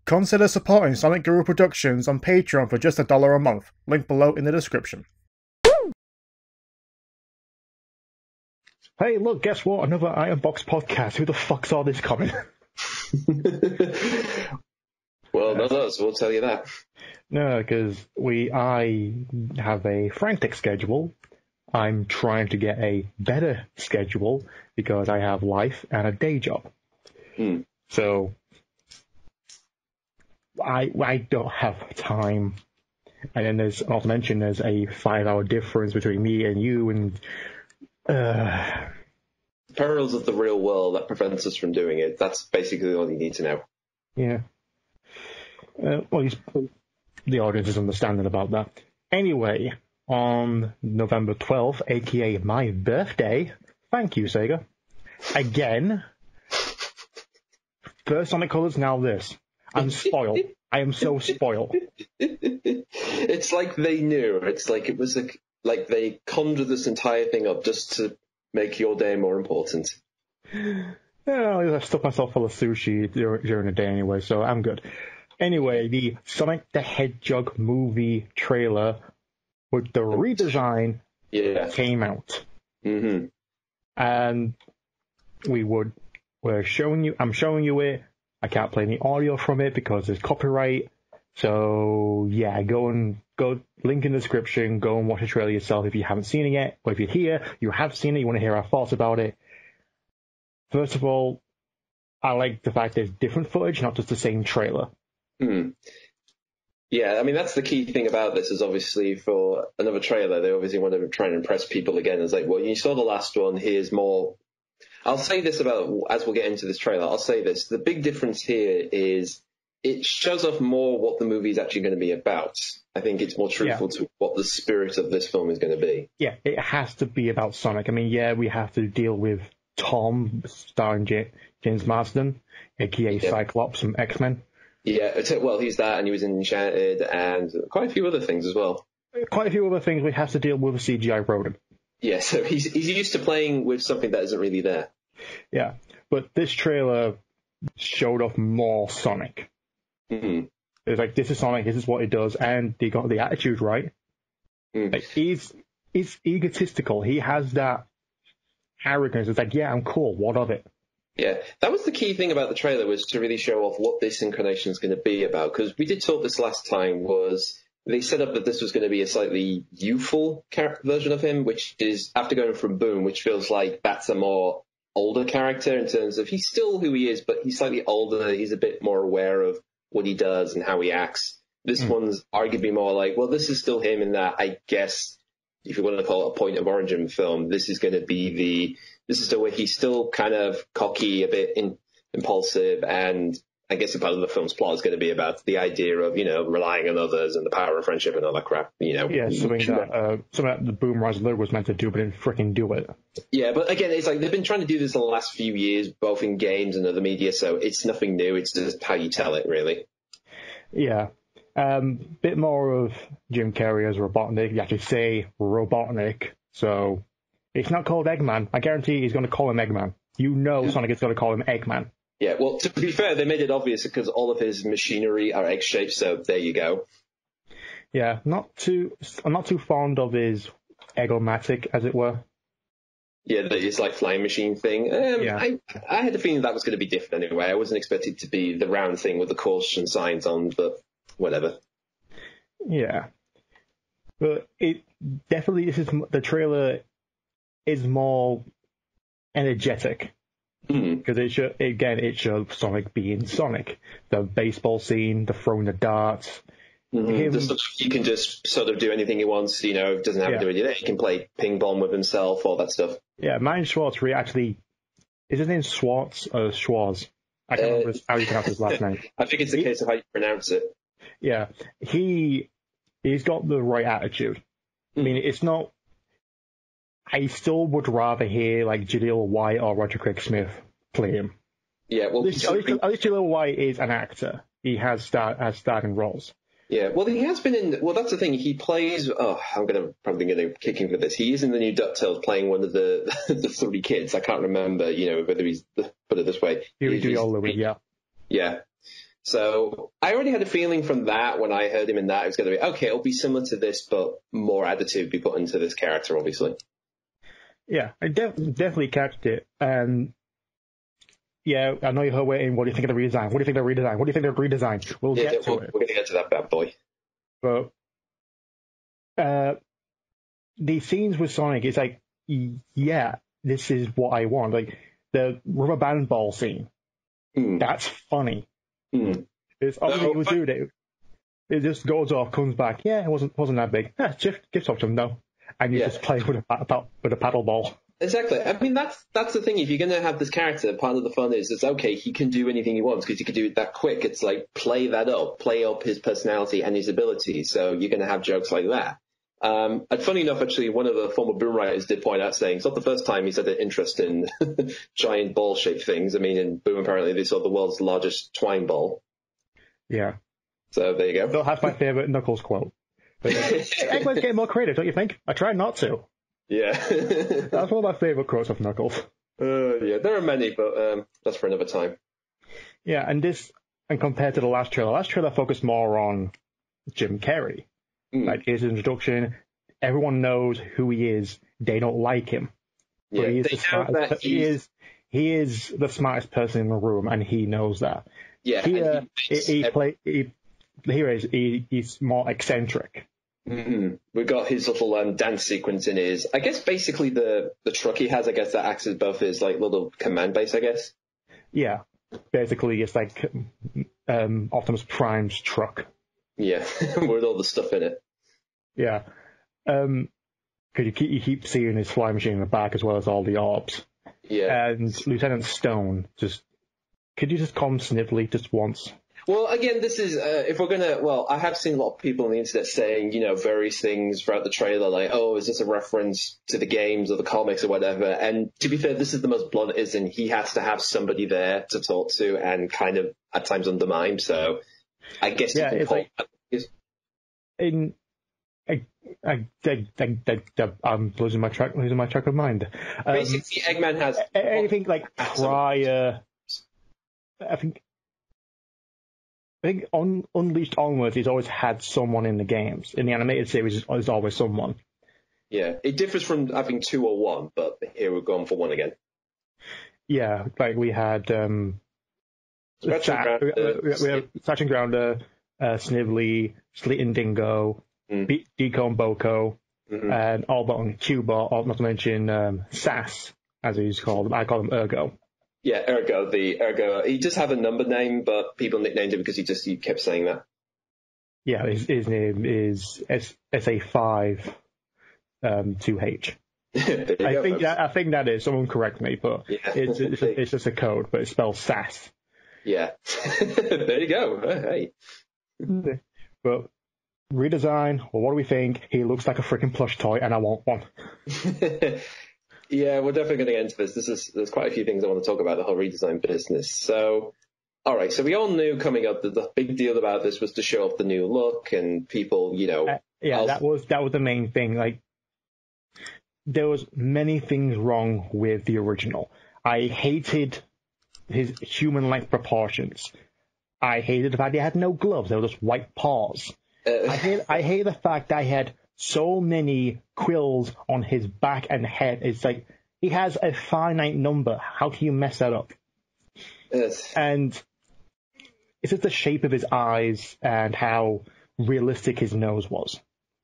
Consider supporting Sonicguru Productions on Patreon for just $1 a month. Link below in the description. Hey, look, guess what? Another Iron Box podcast. Who the fuck saw this coming? Well, not us, we'll tell you that. No, because I have a frantic schedule. I'm trying to get a better schedule because I have life and a day job. So I don't have time. And then there's, not to mention, there's a 5-hour difference between me and you, and perils of the real world that prevents us from doing it. That's basically all you need to know. Yeah. Well, the audience is understanding about that. Anyway, on November 12th, aka my birthday, thank you, Sega, again, first Sonic Colors, now this. I'm spoiled. I am so spoiled. It's like they knew. It's like it was like they conjured this entire thing up just to make your day more important. Well, I stuck myself full of sushi during the day anyway, so I'm good. Anyway, the Sonic the Hedgehog movie trailer with the redesign came out. Mm-hmm. And I'm showing you it. I can't play any audio from it because there's copyright. So yeah, go link in the description, go and watch the trailer yourself if you haven't seen it yet, or if you're here, you have seen it, you want to hear our thoughts about it. First of all, I like the fact there's different footage, not just the same trailer. Yeah, I mean, that's the key thing about this is obviously for another trailer, they obviously want to try and impress people again. It's like, well, you saw the last one, here's more. I'll say this about, as we'll get into this trailer, I'll say this. The big difference here is it shows off more what the movie is actually going to be about. I think it's more truthful to what the spirit of this film is going to be. Yeah, it has to be about Sonic. I mean, yeah, we have to deal with Tom, starring James Marsden, a.k.a. Cyclops from X-Men. Yeah, well, he's that, and he was in Enchanted, and quite a few other things as well. Quite a few other things we have to deal with a CGI rodent. Yeah, so he's used to playing with something that isn't really there. Yeah, but this trailer showed off more Sonic. Mm-hmm. It's like, this is Sonic, this is what it does, and they got the attitude right. Like, he's egotistical. He has that arrogance. It's like, yeah, I'm cool. What of it? Yeah, that was the key thing about the trailer, was to really show off what this incarnation is going to be about. Because we did talk this last time, was they set up that this was going to be a slightly youthful version of him, which is, after going from Boom, which feels like that's a more older character in terms of he's still who he is, but he's slightly older. He's a bit more aware of what he does and how he acts. This one's arguably more like, well, this is still him in that, I guess, if you want to call it a point of origin film, this is going to be this is the way he's still kind of cocky, a bit impulsive, and I guess a part of the film's plot is going to be about the idea of, relying on others and the power of friendship and all that crap, Yeah, something that the Boom Rise Logo was meant to do, but didn't freaking do it. Yeah, but again, it's like they've been trying to do this in the last few years, both in games and other media, so it's nothing new. It's just how you tell it, really. Yeah. Bit more of Jim Carrey as Robotnik. You actually say Robotnik, so it's not called Eggman. I guarantee he's going to call him Eggman. Sonic is going to call him Eggman. Yeah, well, to be fair, they made it obvious because all of his machinery are egg-shaped, so there you go. Yeah, I'm not too fond of his Eggomatic, as it were. Yeah, his like flying machine thing. I had a feeling that was going to be different anyway. I wasn't expecting it to be the round thing with the caution signs on, but whatever. Yeah, but the trailer is more energetic. Because it shows Sonic being Sonic. The baseball scene, the throwing the darts. He can just sort of do anything he wants, doesn't have to do it. He can play ping pong with himself, all that stuff. Yeah, Martin Schwartz is his name Schwartz or Schwarz? I can't remember how you pronounce his last name. I think it's a case of how you pronounce it. Yeah, he's got the right attitude. I mean, it's not. I still would rather hear like Jaleel White or Roger Craig Smith play him. Yeah, well, at least Jaleel White is an actor. He has starring roles. Yeah, well, he has been in. Well, that's the thing. He plays. Oh, I'm probably gonna kick him for this. He is in the new DuckTales, playing one of the the three kids. I can't remember, whether he's put it this way. Huey, Dewey, or Louie. Yeah. Yeah. So I already had a feeling from that when I heard him in that it was going to be, okay, it'll be similar to this, but more additive be put into this character, obviously. Yeah, I definitely catched it. Yeah, I know you're waiting. What do you think of the redesign? What do you think of the redesign? What do you think of the redesign? We'll get to it. We're going to get to that bad boy. But the scenes with Sonic, it's like, yeah, this is what I want. Like, the rubber band ball scene, that's funny. It's obviously he was doing it. It just goes off, comes back. Yeah, it wasn't that big. Yeah, gift option, no. And you just play with a paddle ball. Exactly. I mean, that's the thing. If you're going to have this character, part of the fun is it's okay. He can do anything he wants because he can do it that quick. It's like play up his personality and his abilities. So you're going to have jokes like that. And funny enough, actually, one of the former Boom writers did point out saying it's not the first time he's had an interest in giant ball-shaped things. I mean, in Boom, apparently they saw the world's largest twine ball. Yeah. So there you go. Don't have my favorite Knuckles quote. But Eggman's getting more creative, don't you think? I try not to. Yeah. That's one of my favorite quotes of Knuckles. Yeah, there are many, but that's for another time. Yeah, and compared to the last trailer focused more on Jim Carrey. Like his introduction, everyone knows who he is. They don't like him. Yeah, but he is the smartest person in the room, and he knows that. Yeah, he's more eccentric. Mm-hmm. We've got his little dance sequence in his, I guess basically the truck he has, I guess that acts as both his like little command base, I guess. Yeah, basically it's like Optimus Prime's truck. Yeah, with all the stuff in it. Yeah, because you keep seeing his flying machine in the back as well as all the orbs. Yeah, and Lieutenant Stone could you just call him Snively just once? Well, again, this is, if we're going to, I have seen a lot of people on the internet saying, various things throughout the trailer, like, oh, is this a reference to the games or the comics or whatever? And to be fair, this is the most blunt it is, and he has to have somebody there to talk to and kind of at times undermine, so I guess you can call I'm losing my track of mind. Basically, Eggman has anything like prior. I think on Unleashed onwards, he's always had someone in the games. In the animated series, there's always someone. Yeah, it differs from having 2 or 1, but here we're going for 1 again. Yeah, like we had Scratch and Grounder, Snively, Sleet and Dingo, Deco and Boko, and Allbot and Cubot, or not to mention Sass, as he's called. I call him Ergo. Yeah, Ergo. He does have a number name, but people nicknamed him because he kept saying that. Yeah, his name is SA5 2H. I think that is. Someone correct me, but it's just a code, but it's spelled Sass. Yeah. There you go. Hey. But redesign, well, what do we think? He looks like a freaking plush toy, and I want one. Yeah, we're definitely going to get into this. There's quite a few things I want to talk about the whole redesign business. So, all right. So we all knew coming up that the big deal about this was to show off the new look and people, that was the main thing. Like, there was many things wrong with the original. I hated his human-like proportions. I hated the fact he had no gloves. They were just white paws. I hate the fact that I had so many quills on his back and head. It's like, he has a finite number. How can you mess that up? Yes. And it's just the shape of his eyes and how realistic his nose was.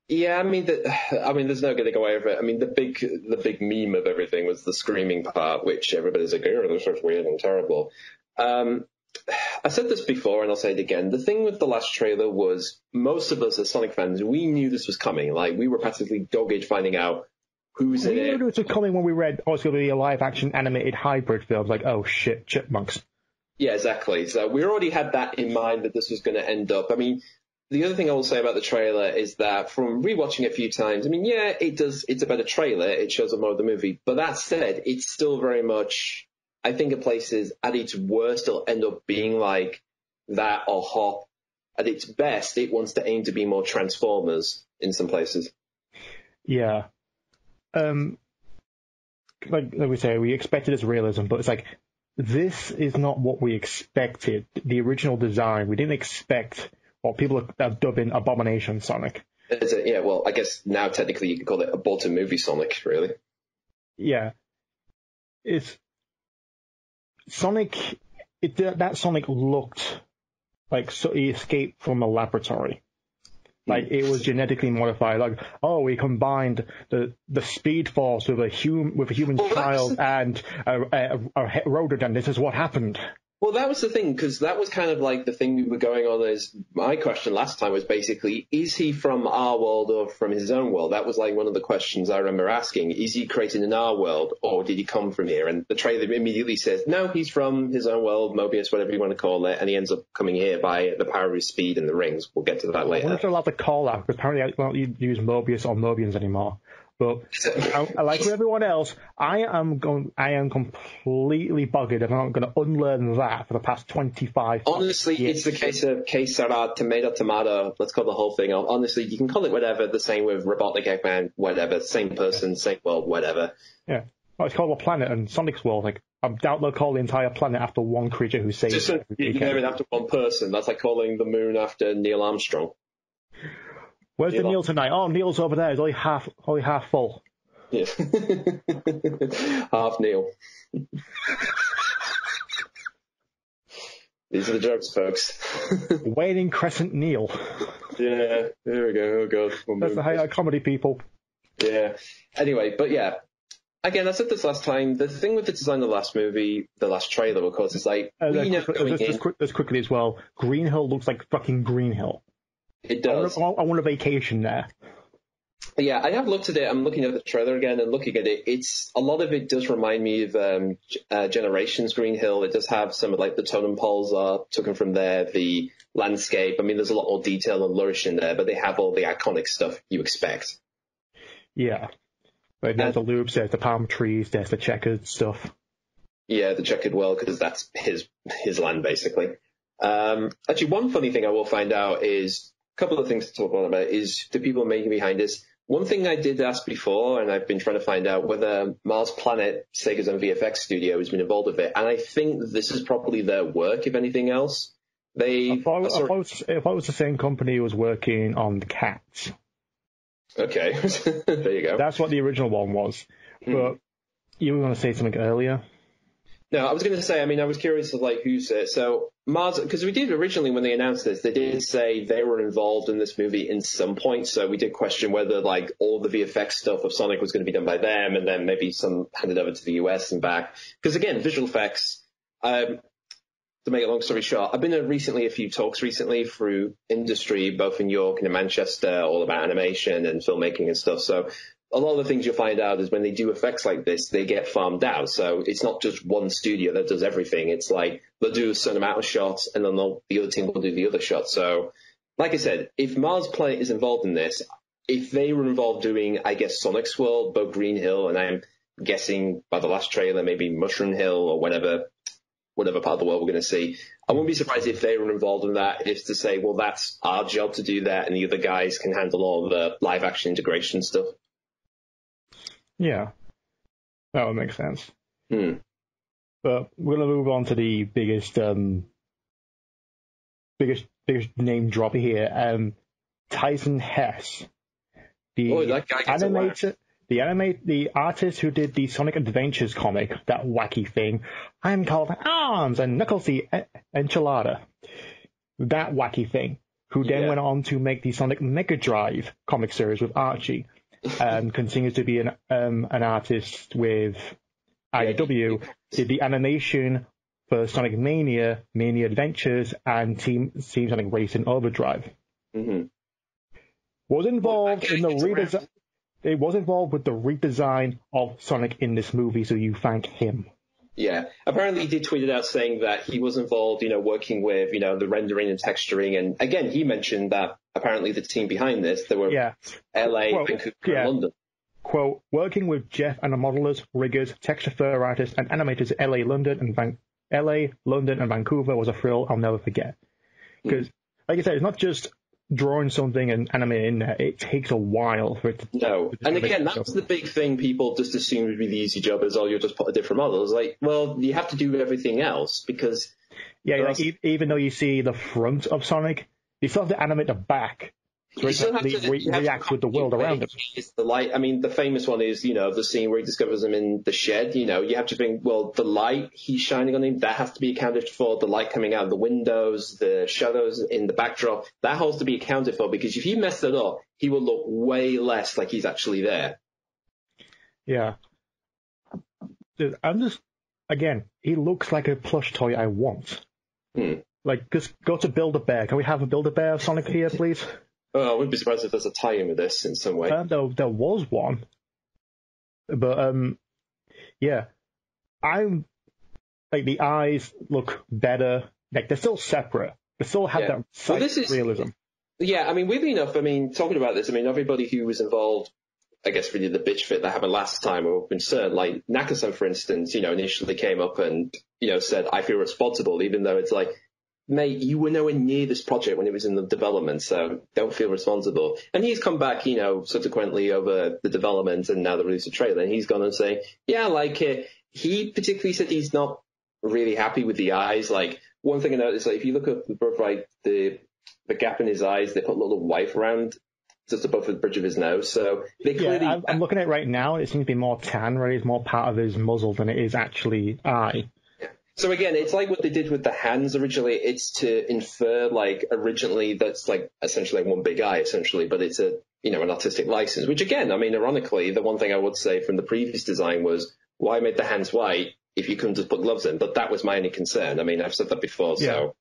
Yeah, I mean, there's no getting away with it. I mean, the big meme of everything was the screaming part, which everybody's like, oh, this is weird and terrible. I said this before, and I'll say it again. The thing with the last trailer was most of us as Sonic fans, we knew this was coming. Like, we were practically dogged finding out who's in it. We knew it was coming when we read, it's going to be a live-action animated hybrid film. Like, oh, shit, chipmunks. Yeah, exactly. So we already had that in mind that this was going to end up. I mean, the other thing I will say about the trailer is that from rewatching it a few times, I mean, yeah, it's a better trailer. It shows up more of the movie. But that said, it's still very much, I think, in places at its worst, it'll end up being like that or Hop. At its best, it wants to aim to be more Transformers in some places. Yeah. Like we say, we expected its realism, but it's like this is not what we expected. The original design, we didn't expect what people are dubbing Abomination Sonic. Yeah, well, I guess now technically you can call it a aborted movie Sonic, really. Yeah. It's Sonic. That Sonic looked like he escaped from a laboratory. Like it was genetically modified. Like, oh, we combined the Speed Force with a human child and a rodent, and this is what happened. Well, that was the thing, because that was kind of like the thing we were going on as my question last time was basically, is he from our world or from his own world? That was like one of the questions I remember asking. Is he created in our world or did he come from here? And the trailer immediately says, no, he's from his own world, Mobius, whatever you want to call it, and he ends up coming here by the power of his speed and the rings. We'll get to that later. I wonder if they're allowed to call that, because apparently I don't use Mobius or Mobians anymore. But like with everyone else, I am completely buggered, and I'm going to unlearn that for the past 25 Honestly, years. It's the case of que sera, tomato. Let's call the whole thing off. Honestly, you can call it whatever. The same with Robotnik Eggman, whatever. Same person, same world, whatever. Yeah. Well, it's called a planet, and Sonic's world. Like, I doubt they'll call the entire planet after one creature who saves Just it. you name it after one person. That's like calling the moon after Neil Armstrong. Where's the Neil tonight? Oh, Neil's over there. He's only half full. Yeah. Half Neil. These are the jokes, folks. Waning Crescent Neil. Yeah, there we go. Oh, God. That's the highlight comedy, people. Yeah. Anyway, but yeah. Again, I said this last time. The thing with the design of the last movie, the last trailer, of course, is like... Just quickly as well, Green Hill looks like fucking Green Hill. It does. I want a vacation there. Yeah, I have looked at it. I'm looking at the trailer again and looking at it. A lot of it does remind me of Generations Green Hill. It does have some of like the totem poles are taken from there, the landscape. I mean, there's a lot more detail and flourish in there, but they have all the iconic stuff you expect. Yeah. Like, there's the loops, there's the palm trees, there's the checkered stuff. Yeah, the checkered world, because that's his land, basically. Actually, one funny thing I will find out is, a couple of things to talk about is the people making behind this. One thing I did ask before, and I've been trying to find out whether Mars Planet, Sega's own VFX studio, has been involved with it. And I think this is probably their work, if anything else. If I was the same company who was working on the Cats. Okay, there you go. That's what the original one was. But you were going to say something earlier? No, I was going to say, I mean, I was curious of like who's it. So Mars, because we did originally when they announced this, they did say they were involved in this movie in some point. So we did question whether like all the VFX stuff of Sonic was going to be done by them, and then maybe some handed over to the US and back. Because again, visual effects. To make a long story short, I've been to a few talks recently through industry, both in York and in Manchester, all about animation and filmmaking and stuff. So a lot of the things you'll find out is when they do effects like this, they get farmed out. So it's not just one studio that does everything. It's like they'll do a certain amount of shots and then the other team will do the other shots. So like I said, if Mars Planet is involved in this, if they were involved doing, I guess, Sonic's World, both Green Hill, and I'm guessing by the last trailer, maybe Mushroom Hill or whatever part of the world we're going to see, I wouldn't be surprised if they were involved in that, is to say, well, that's our job to do that, and the other guys can handle all the live action integration stuff. Yeah, that would make sense. But we're going to move on to the biggest name drop here. Tyson Hess, that guy gets animator, the artist who did the Sonic Adventures comic, that wacky thing. I'm called Arms and Knuckles the Enchilada. That wacky thing. Who then went on to make the Sonic Mega Drive comic series with Archie. And continues to be an artist with IDW, did the animation for Sonic Mania, Mania Adventures, and Team Sonic Racing Overdrive. Was involved in the redesign. It was involved with the redesign of Sonic in this movie, so you thank him. Yeah, apparently he did tweet it out saying that he was involved, working with, the rendering and texturing. And again, he mentioned that apparently the team behind this, there were LA, Vancouver, and London. Quote, working with Jeff and the modelers, riggers, texture fur artists, and animators at LA, London, and Vancouver was a thrill I'll never forget. Because, like I said, it's not just drawing something and animating there, it takes a while for it to... No. And again, that's the big thing people just assume would be the easy job is, you'll just put a different model. It's like, well, you have to do everything else because... Yeah, like, even though you see the front of Sonic, you still have to animate the back. So it reacts with the world around him. It's the light. I mean, the famous one is, the scene where he discovers him in the shed. You have to think, well, the light he's shining on him, that has to be accounted for. The light coming out of the windows, the shadows in the backdrop, that has to be accounted for because if you mess that up, he will look way less like he's actually there. Yeah. Dude, again, he looks like a plush toy I want. Like, just go to Build-A-Bear. Can we have a Build-A-Bear of Sonic here, please? I wouldn't be surprised if there's a tie-in with this in some way. There was one. But, yeah. I'm, like, the eyes look better. Like, they're still separate. They still have that realism. Yeah, I mean, weirdly enough, talking about this, everybody who was involved, I guess really the bitch fit that happened last time were concerned. Like, Naka-san, for instance, initially came up and, said, I feel responsible, even though it's like, mate, you were nowhere near this project when it was in the development, so don't feel responsible. And he's come back, subsequently over the development and now the release of trailer, and he's gone and saying, yeah, like, he particularly said he's not really happy with the eyes. Like, one thing I noticed, like, if you look up above, right, the gap in his eyes, they put a little wipe around just above the bridge of his nose, so they clearly... Yeah, I'm looking at it right now, it seems to be more tan, right? It's more part of his muzzle than it is actually eye. So again, it's like what they did with the hands originally. It's to infer, like, originally that's like essentially like one big eye, essentially, but it's an artistic license. Which again, ironically, the one thing I would say from the previous design was why make the hands white if you couldn't just put gloves in? But that was my only concern. I've said that before. So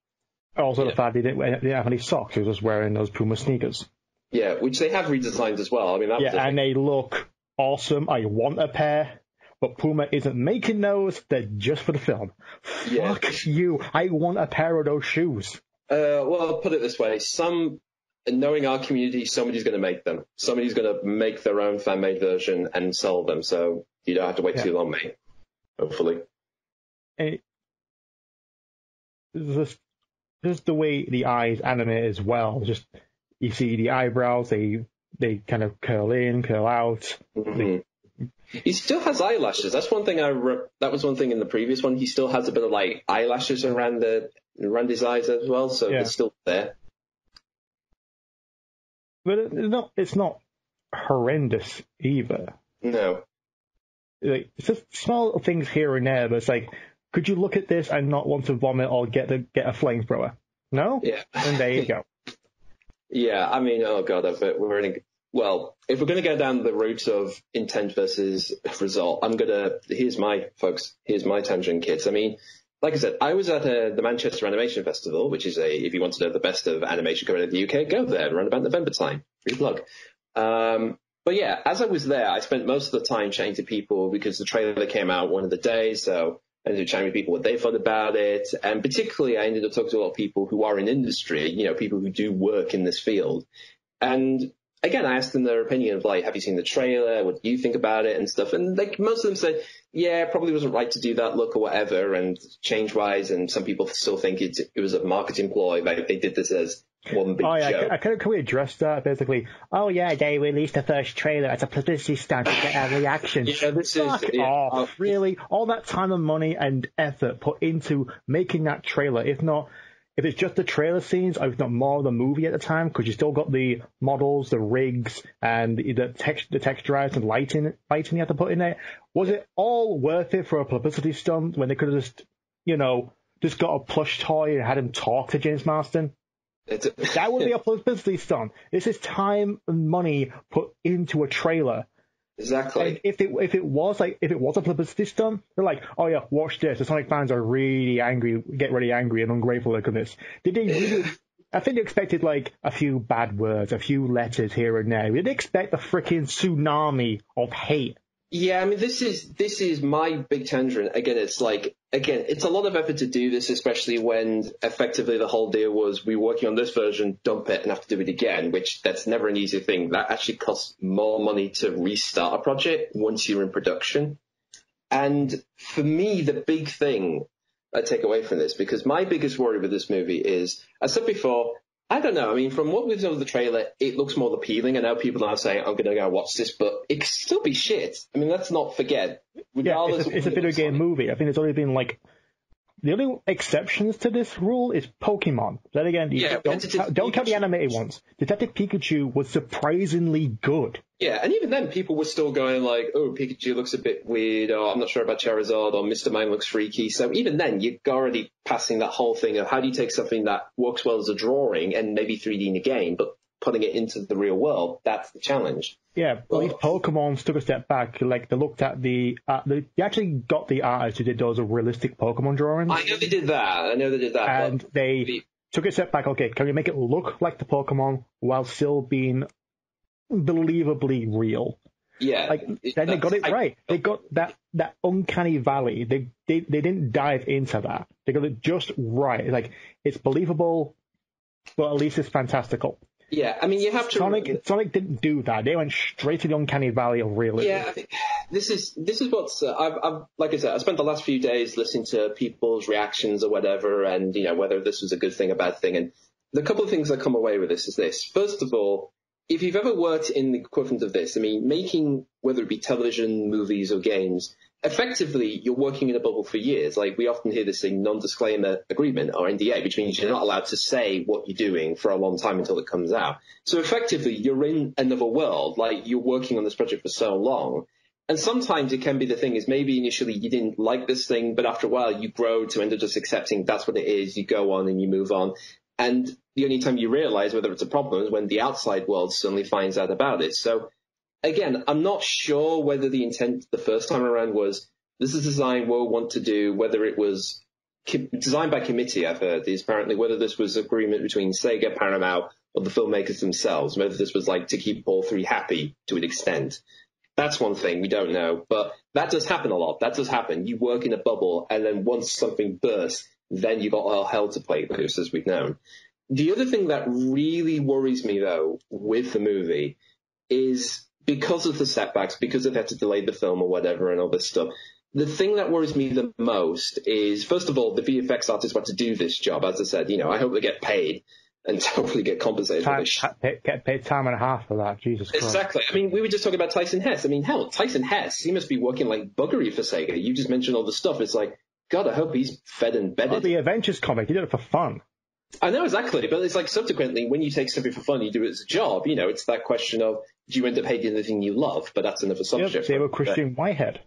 also the fact they didn't have any socks; he was just wearing those Puma sneakers. Yeah, which they have redesigned as well. And they look awesome. I want a pair. But Puma isn't making those, they're just for the film. Yeah. Fuck you, I want a pair of those shoes. Well, I'll put it this way, knowing our community, somebody's going to make them. Somebody's going to make their own fan-made version and sell them, so you don't have to wait too long, mate. Hopefully. And just the way the eyes animate as well, just, you see the eyebrows, they kind of curl in, curl out. Mm-hmm. He still has eyelashes. That's one thing that was one thing in the previous one. He still has a bit of like eyelashes around his eyes as well, so it's still there. But it's not horrendous either. No. Like, it's just small little things here and there, but it's like, could you look at this and not want to vomit or get a flamethrower? No? Yeah. And there you go. Yeah, oh god, well, if we're going to go down the route of intent versus result, here's my tangent, kids. Like I said, I was at the Manchester Animation Festival, which is if you want to know the best of animation coming out of the UK, go there around about November time. Free plug. But yeah, as I was there, I spent most of the time chatting to people because the trailer came out one of the days, so I ended up chatting with people what they thought about it. And particularly, I ended up talking to a lot of people who are in industry, people who do work in this field. And again, I asked them their opinion of like, have you seen the trailer? What do you think about it and stuff? And like most of them said, yeah, probably wasn't right to do that look or whatever. And change-wise, and some people still think it was a marketing ploy. Like they did this as one big joke. Can we address that basically? Oh yeah, they released the first trailer as a publicity stunt to get a reaction. Really? All that time and money and effort put into making that trailer, if it's just the trailer scenes, or if not more of the movie at the time, because you still got the models, the rigs, and the texturize and lighting you have to put in there. Was it all worth it for a publicity stunt when they could have just got a plush toy and had him talk to James Marsden? That would be a publicity stunt. This is time and money put into a trailer. Exactly. And if it was a publicity stunt, they're like, oh yeah, watch this. The Sonic fans are really angry, get really angry and ungrateful because of this. Did they really? I think they expected like a few bad words, a few letters here and there. Did they expect a freaking tsunami of hate? Yeah, this is my big tangent. Again, it's a lot of effort to do this, especially when effectively the whole deal was we're working on this version, dump it and have to do it again, which that's never an easy thing. That actually costs more money to restart a project once you're in production. And for me, the big thing I take away from this, because my biggest worry with this movie is, I said before, I don't know. I mean, from what we've done with the trailer, it looks more appealing. And now people are saying, I'm going to go watch this, but it could still be shit. I mean, let's not forget. Regardless, it's a video game movie. I think there's only been the only exceptions to this rule is Pokemon. Then again, don't count the animated ones. Detective Pikachu was surprisingly good. Yeah, and even then, people were still going like, oh, Pikachu looks a bit weird, or I'm not sure about Charizard, or Mr. Mime looks freaky. So even then, you're already passing that whole thing of how do you take something that works well as a drawing and maybe 3D in a game, but putting it into the real world, that's the challenge. Yeah, at least Pokemon took a step back. Like, they looked at they actually got the artists who did those realistic Pokemon drawings. I know they did that. And they took a step back. Okay, can we make it look like the Pokemon while still being believably real? Yeah. Then they got it right. They got that uncanny valley. They didn't dive into that. They got it just right. Like, it's believable, but at least it's fantastical. Yeah, I mean, you have to. Sonic didn't do that. They went straight to the uncanny valley of realism. Yeah, I think this is what's. I've like I said, I spent the last few days listening to people's reactions or whatever, and whether this was a good thing, a bad thing. And the couple of things that come away with this is this. First of all, if you've ever worked in the equivalent of this, I mean, making whether it be television, movies, or games, effectively you're working in a bubble for years. Like, we often hear this thing, non-disclaimer agreement, or NDA, which means you're not allowed to say what you're doing for a long time until it comes out. So effectively, you're in another world. Like, you're working on this project for so long. And sometimes it can be the thing is maybe initially you didn't like this thing, but after a while you grow to end up just accepting that's what it is. You go on and you move on. And the only time you realize whether it's a problem is when the outside world suddenly finds out about it. So again, I'm not sure whether the intent the first time around was this is design we'll want to do, whether it was designed by committee, I've heard, is apparently whether this was agreement between Sega, Paramount, or the filmmakers themselves, whether this was like to keep all three happy to an extent. That's one thing we don't know, but that does happen a lot. That does happen. You work in a bubble, and then once something bursts, then you've got all hell to play loose, as we've known. The other thing that really worries me, though, with the movie is because of the setbacks, because they've had to delay the film or whatever and all this stuff, the thing that worries me the most is, first of all, the VFX artists want to do this job. As I said, I hope they get paid and hopefully get compensated for this. Get paid time and a half for that, Jesus Christ. Exactly. I mean, we were just talking about Tyson Hesse. I mean, hell, Tyson Hesse, he must be working like buggery for Sega. You just mentioned all the stuff. It's like, God, I hope he's fed and bedded. Oh, the Adventures comic, he did it for fun. I know, exactly, but it's like subsequently, when you take something for fun, you do it as a job. It's that question of, do you end up hating the thing you love? But that's another subject. Yep, they were Christian Whitehead.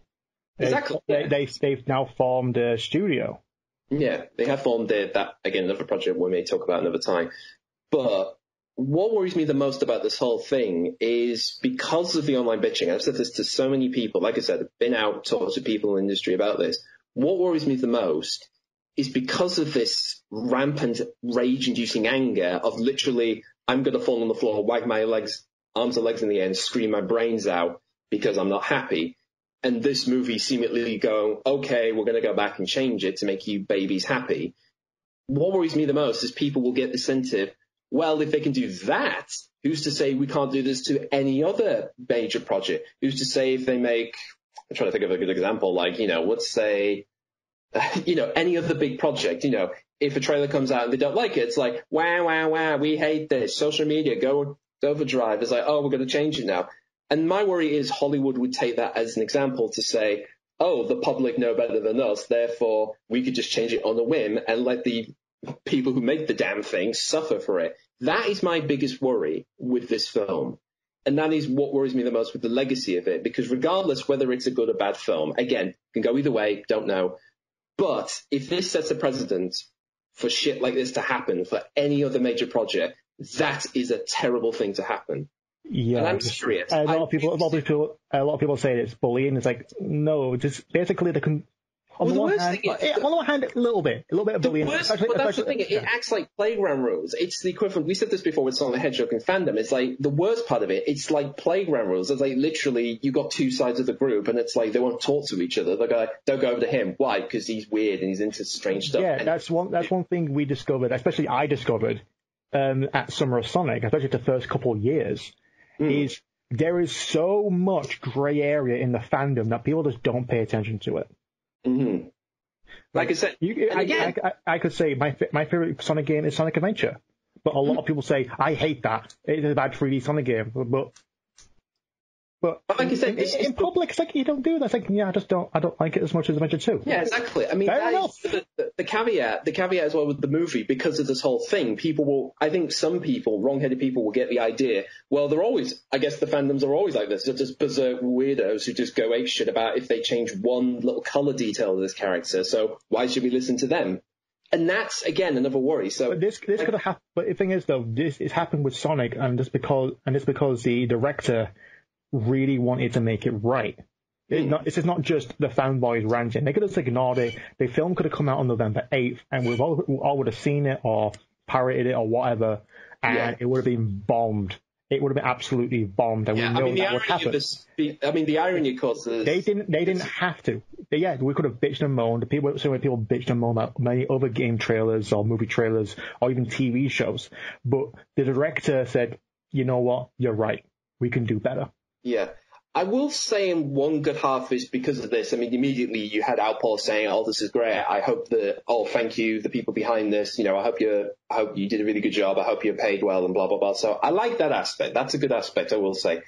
Exactly. They've now formed a studio. Yeah, they have formed that, again, another project we may talk about another time. But what worries me the most about this whole thing is because of the online bitching. I've said this to so many people. Like I said, I've been out, talked to people in the industry about this. What worries me the most is because of this rampant rage-inducing anger of literally, I'm going to fall on the floor, wag my arms and legs in the air, and scream my brains out because I'm not happy. And this movie seemingly going, okay, we're going to go back and change it to make you babies happy. What worries me the most is people will get the incentive, well, if they can do that, who's to say we can't do this to any other major project? Who's to say if they make, I'm trying to think of a good example, like, let's say, any other big project, if a trailer comes out and they don't like it, it's like, wow, we hate this. Social media, go overdrive. It's like, oh, we're going to change it now. And my worry is Hollywood would take that as an example to say, oh, the public know better than us, therefore we could just change it on a whim and let the people who make the damn thing suffer for it. That is my biggest worry with this film. And that is what worries me the most with the legacy of it, because regardless whether it's a good or bad film, again, can go either way, don't know. But if this sets a precedent for shit like this to happen for any other major project, that is a terrible thing to happen. Yeah, and I'm serious. A lot of people say it's bullying. It's like, no, just basically on the one hand, a little bit of bullying. But that's the thing. It acts like playground rules. It's the equivalent. We said this before with Sonic the Hedgehog and fandom. It's like the worst part of it. It's like playground rules. It's like literally you got two sides of the group, and it's like they won't talk to each other. They're like, don't go over to him. Why? Because he's weird and he's into strange stuff. Yeah, that's one thing we discovered, especially I discovered at Summer of Sonic, especially the first couple of years, is there is so much grey area in the fandom that people just don't pay attention to it. Mm-hmm. Like I said, I could say my favorite Sonic game is Sonic Adventure, But a lot of people say, I hate that. It's a bad 3D Sonic game. But like you said, in public, it's like, you don't do that. It's like, yeah, I don't like it as much as Adventure 2. Yeah, exactly. I mean, the caveat as well with the movie, because of this whole thing, I think some people, wrong-headed people, will get the idea, well, I guess the fandoms are always like this. They're just berserk weirdos who just go apeshit about if they change one little color detail of this character. So why should we listen to them? And that's, again, another worry. So, but this could have happened. But the thing is, though, it's happened with Sonic, and it's because the director really wanted to make it right. This is not just the fanboys ranting. They could have just ignored it. The film could have come out on November 8th, and we all would have seen it or pirated it or whatever, and it would have been bombed. It would have been absolutely bombed, and we know that would happen. The irony, of course, is they didn't have to. We could have bitched and moaned. So many people bitched and moaned about many other game trailers or movie trailers or even TV shows. But the director said, "You know what? You're right. We can do better." Yeah. I will say in one good half is because of this. I mean, immediately you had outpours saying, "Oh, this is great. I hope thank you, the people behind this. I hope you did a really good job. I hope you're paid well and blah, blah, blah." So I like that aspect. That's a good aspect, I will say.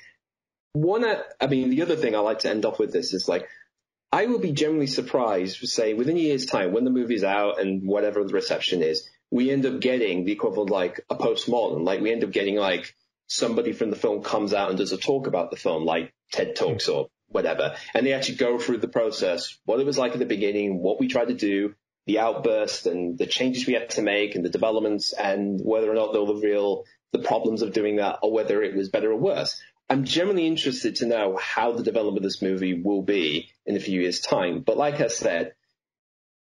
The other thing I like to end off with this is like, I will be generally surprised, say, within a year's time, when the movie's out and whatever the reception is, we end up getting the equivalent like a postmortem. Like we end up getting like somebody from the film comes out and does a talk about the film, like TED Talks or whatever, and they actually go through the process, what it was like at the beginning, what we tried to do, the outburst and the changes we had to make and the developments, and whether or not they'll reveal the problems of doing that or whether it was better or worse. I'm generally interested to know how the development of this movie will be in a few years' time. But like I said,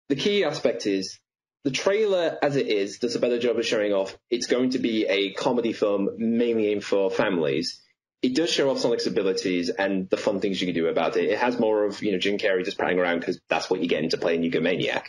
the key aspect is the trailer, as it is, does a better job of showing off it's going to be a comedy film mainly aimed for families. It does show off Sonic's abilities and the fun things you can do about it. It has more of, Jim Carrey just prattling around because that's what you get into playing Egomaniac.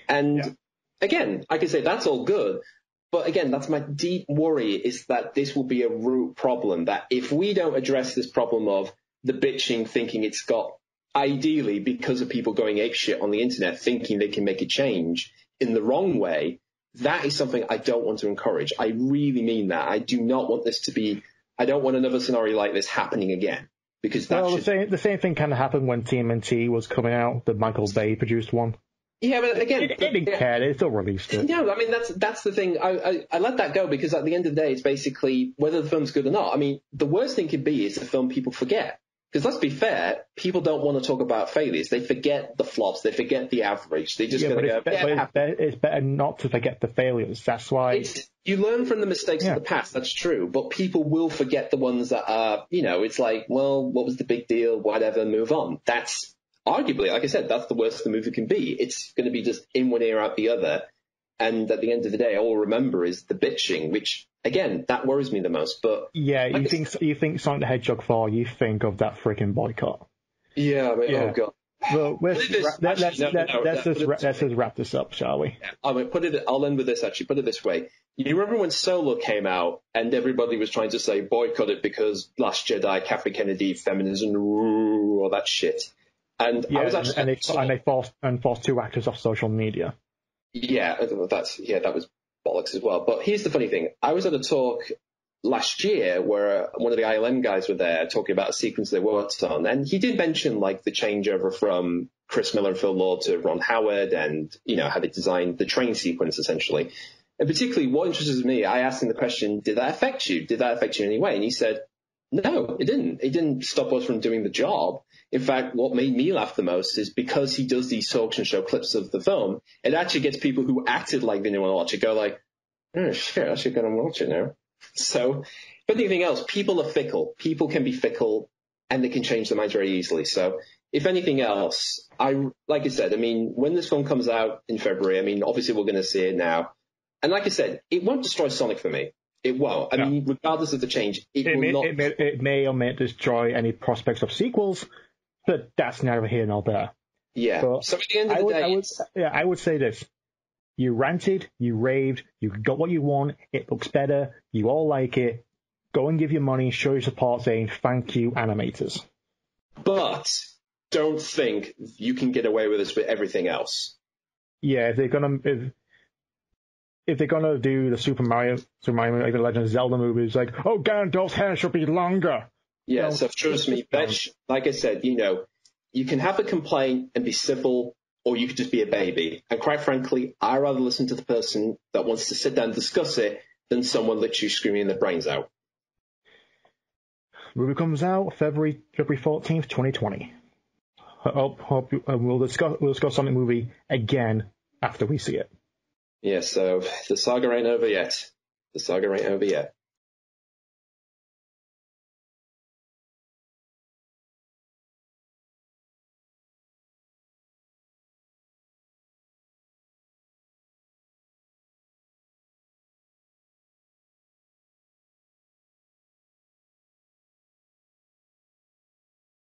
And again, I can say that's all good. But again, that's my deep worry, is that this will be a root problem, that if we don't address this problem of the bitching, thinking it's got, ideally because of people going apeshit on the internet, thinking they can make a change in the wrong way, that is something I don't want to encourage. I really mean that. I do not want this to be, I don't want another scenario like this happening again. Because the same thing kind of happened when TMNT was coming out, the Michael Bay produced one. Yeah, but again, they didn't care. They still released it. No, I mean that's the thing. I let that go because at the end of the day, it's basically whether the film's good or not. I mean, the worst thing could be is a film people forget. Because let's be fair, people don't want to talk about failures. They forget the flops. They forget the average. They just go. It's better not to forget the failures. That's why you learn from the mistakes of the past. That's true, but people will forget the ones that are. It's like, well, what was the big deal? Whatever, move on. That's arguably, like I said, that's the worst the movie can be. It's going to be just in one ear out the other, and at the end of the day, all we'll remember is the bitching, which. Again, that worries me the most. But yeah, you think Sonic the Hedgehog 4, you think of that freaking boycott. Yeah, I mean, oh god. Well, let's just wrap this up, shall we? Yeah. I'll end with this actually. Put it this way: you remember when Solo came out and everybody was trying to say boycott it because Last Jedi, Kathleen Kennedy, feminism, all that shit. And I was actually they forced two actors off social media. Yeah, that was bollocks as well. But here's the funny thing. I was at a talk last year where one of the ILM guys were there talking about a sequence they worked on, and he did mention like the changeover from Chris Miller and Phil Lord to Ron Howard and, how they designed the train sequence essentially. And particularly what interested me, I asked him the question, did that affect you? Did that affect you in any way? And he said, no, it didn't. It didn't stop us from doing the job. In fact, what made me laugh the most is because he does these talks and show clips of the film, it actually gets people who acted like they didn't want to watch it go like, oh shit, I should go and watch it now. So, if anything else, people are fickle. People can be fickle and they can change their minds very easily. So, if anything else, like I said, I mean, when this film comes out in February, I mean, obviously we're going to see it now. And like I said, it won't destroy Sonic for me. It won't. I mean, regardless of the change, it will not. It may or may destroy any prospects of sequels, but that's neither here nor there. Yeah. But so at the end of the day, I would say this. You ranted, you raved, you got what you want, it looks better, you all like it. Go and give your money, show your support, saying thank you, animators. But don't think you can get away with this with everything else. Yeah, if they're gonna... if they're gonna do the Super Mario, like the Legend of Zelda movies, like, oh, Gandalf's hair should be longer. Yeah, so trust me, like I said, you can have a complaint and be civil, or you could just be a baby. And quite frankly, I'd rather listen to the person that wants to sit down and discuss it than someone literally screaming their brains out. Movie comes out February 14th, 2020. Hope we'll discuss Sonic movie again after we see it. Yeah, so the saga ain't over yet. The saga ain't over yet.